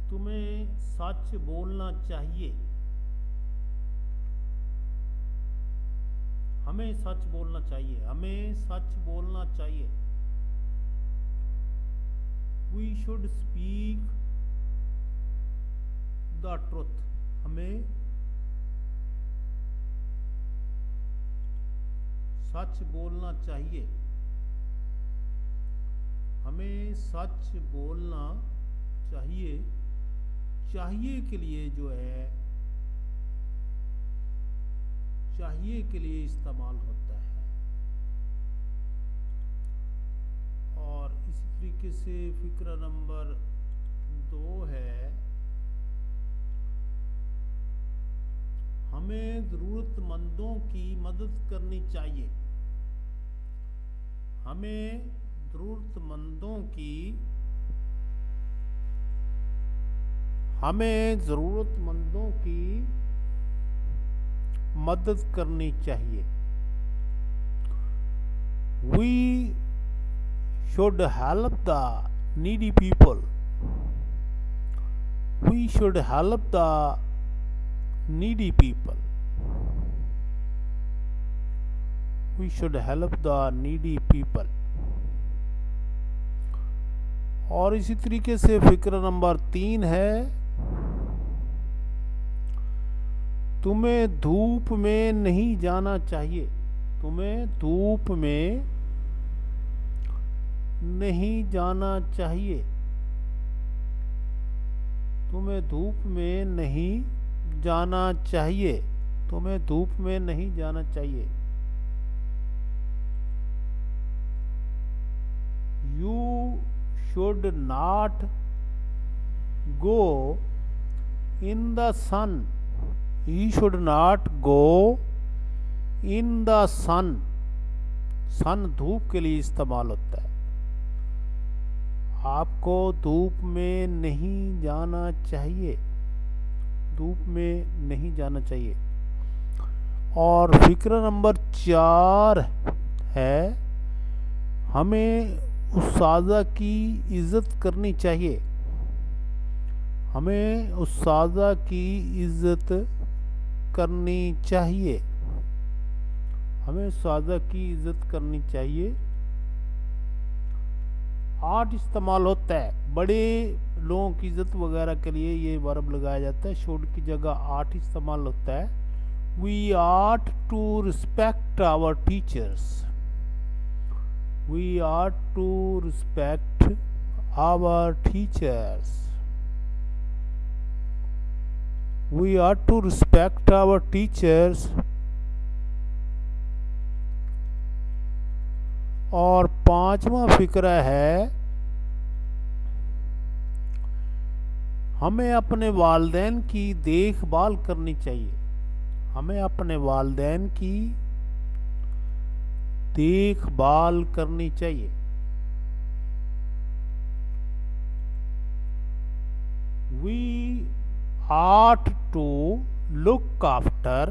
तुम्हें सच बोलना चाहिए। हमें सच बोलना चाहिए। हमें सच बोलना चाहिए। We should speak the truth. हमें सच बोलना चाहिए। हमें सच बोलना चाहिए। चाहिए के लिए जो है, चाहिए के लिए इस्तेमाल होता है। और इसी तरीके से फिक्रा नंबर 2 है, हमें ज़रूरतमंदों की मदद करनी चाहिए। हमें ज़रूरतमंदों की हमें ज़रूरतमंदों की मदद करनी चाहिए। We should help the needy people. We should help the needy people. We should help the needy people. और इसी तरीके से फिक्र नंबर 3 है, तुम्हें धूप में नहीं जाना चाहिए। तुम्हें धूप में नहीं जाना चाहिए। तुम्हें धूप में नहीं जाना चाहिए। तुम्हें धूप में नहीं जाना चाहिए। You should not go in the sun. You should not go in the sun. Sun धूप के लिए इस्तेमाल होता है। आपको धूप में नहीं जाना चाहिए। धूप में नहीं जाना चाहिए। और फिक्र नंबर 4 है, हमें उस्तादा की इज़्ज़त करनी चाहिए। हमें उस्तादा की इज़्ज़त करनी चाहिए। हमें उस्तादा की इज़्ज़त करनी चाहिए। 8 इस्तेमाल होता है। बड़े लोगों की इज़्ज़त वगैरह के लिए ये वर्ब लगाया जाता है। शुड की जगह 8 इस्तेमाल होता है। We ought to respect our teachers. We ought to respect our teachers. We ought to respect our teachers। और 5वां फिक्रा है, हमें अपने वालिदैन की देखभाल करनी चाहिए। हमें अपने वालिदैन की देखभाल करनी चाहिए। We ought to look after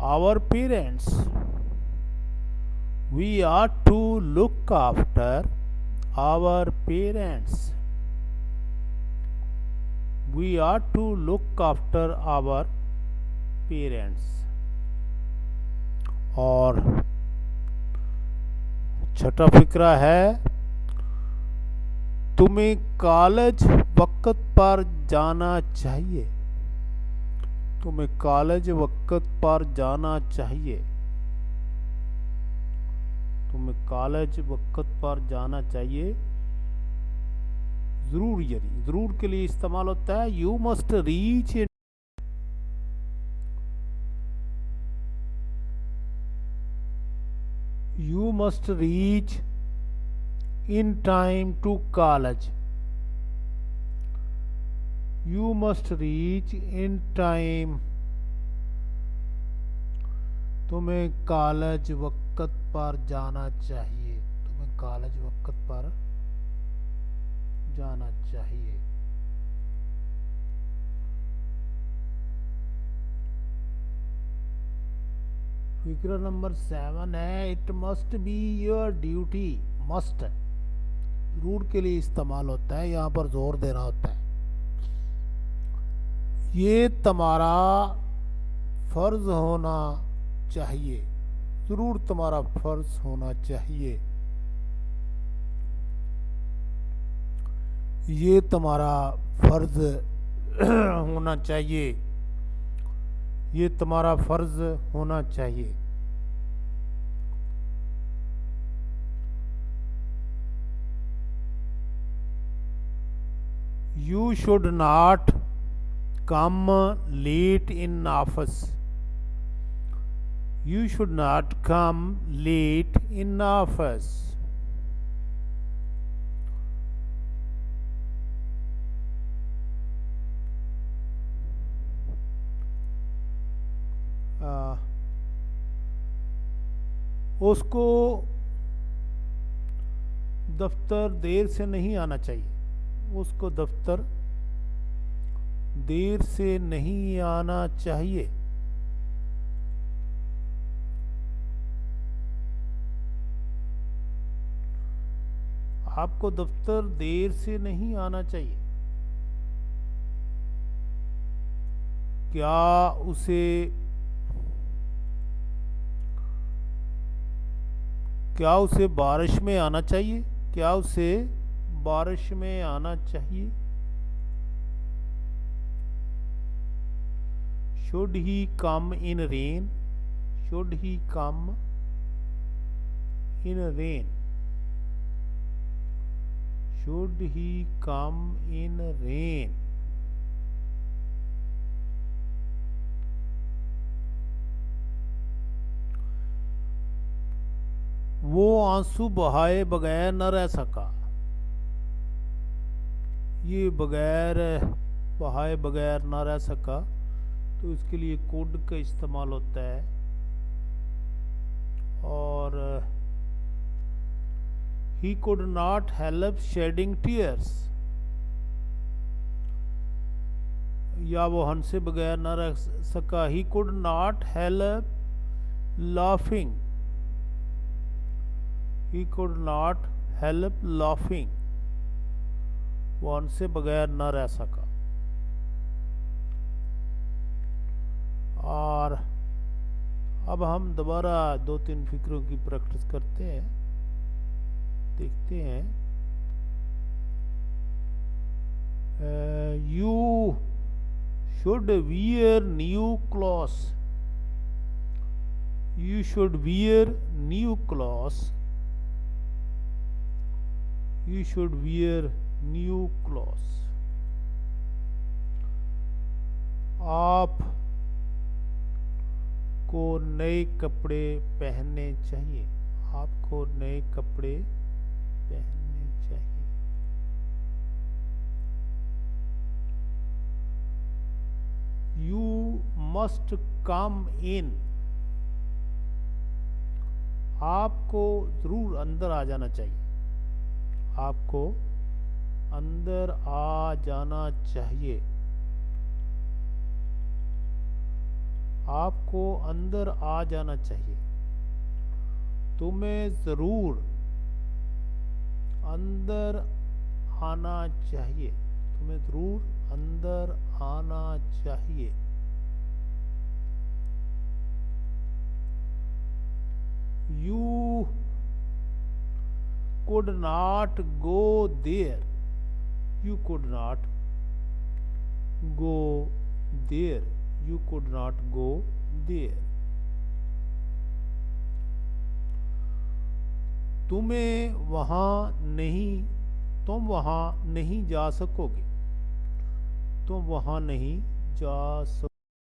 our parents। We ought to look after our parents। We ought to look after our parents। और छठा फिक्रा है, तुम्हें कॉलेज वक्त पर जाना चाहिए। तुम्हें कॉलेज वक्त पर जाना चाहिए। तुम्हें कॉलेज वक्त पर जाना चाहिए। जरूर, यानी जरूर के लिए इस्तेमाल होता है। You must reach you must reach in time to college। You must reach in time। तुम्हें कॉलेज वक्त पर जाना चाहिए। तुम्हें कॉलेज वक्त पर जाना चाहिए। फिक्र नंबर 7 है, it must be your duty. Must जरूर के लिए इस्तेमाल होता है। यहाँ पर जोर देना होता है। ये तुम्हारा फर्ज होना चाहिए, जरूर तुम्हारा फर्ज होना चाहिए। ये तुम्हारा फर्ज होना चाहिए, ये तुम्हारा फर्ज होना चाहिए। You should not come late in office. You should not come late in office. उसको दफ्तर देर से नहीं आना चाहिए, उसको दफ्तर देर से नहीं आना चाहिए। आपको दफ्तर देर से नहीं आना चाहिए। क्या उसे बारिश में आना चाहिए? क्या उसे बारिश में आना चाहिए? Should he come in rain? Should he come in rain? Should he come in rain? वो आंसू बहाए बगैर न रह सका। ये बगैर बहाए बगैर न रह सका, तो इसके लिए कुड का इस्तेमाल होता है। और he could not help shedding tears, या वो हंसे बगैर न रह सका। he could not help laughing, he could not help laughing, वो हंसे बगैर न रह सका। और अब हम दोबारा 2-3 फिक्रों की प्रैक्टिस करते हैं, देखते हैं। You should wear new clothes, you should wear new clothes, you should wear new clothes. आप को नए कपड़े पहनने चाहिए, आपको नए कपड़े पहनने चाहिए। यू मस्ट कम इन, आपको जरूर अंदर आ जाना चाहिए, आपको अंदर आ जाना चाहिए, आपको अंदर आ जाना चाहिए। तुम्हें जरूर अंदर आना चाहिए, तुम्हें जरूर अंदर आना चाहिए। You could not go there, you could not go there, you could not go there। तुम्हें वहां नहीं, तुम वहां नहीं जा सकोगे, तुम वहां नहीं जा सकोगे।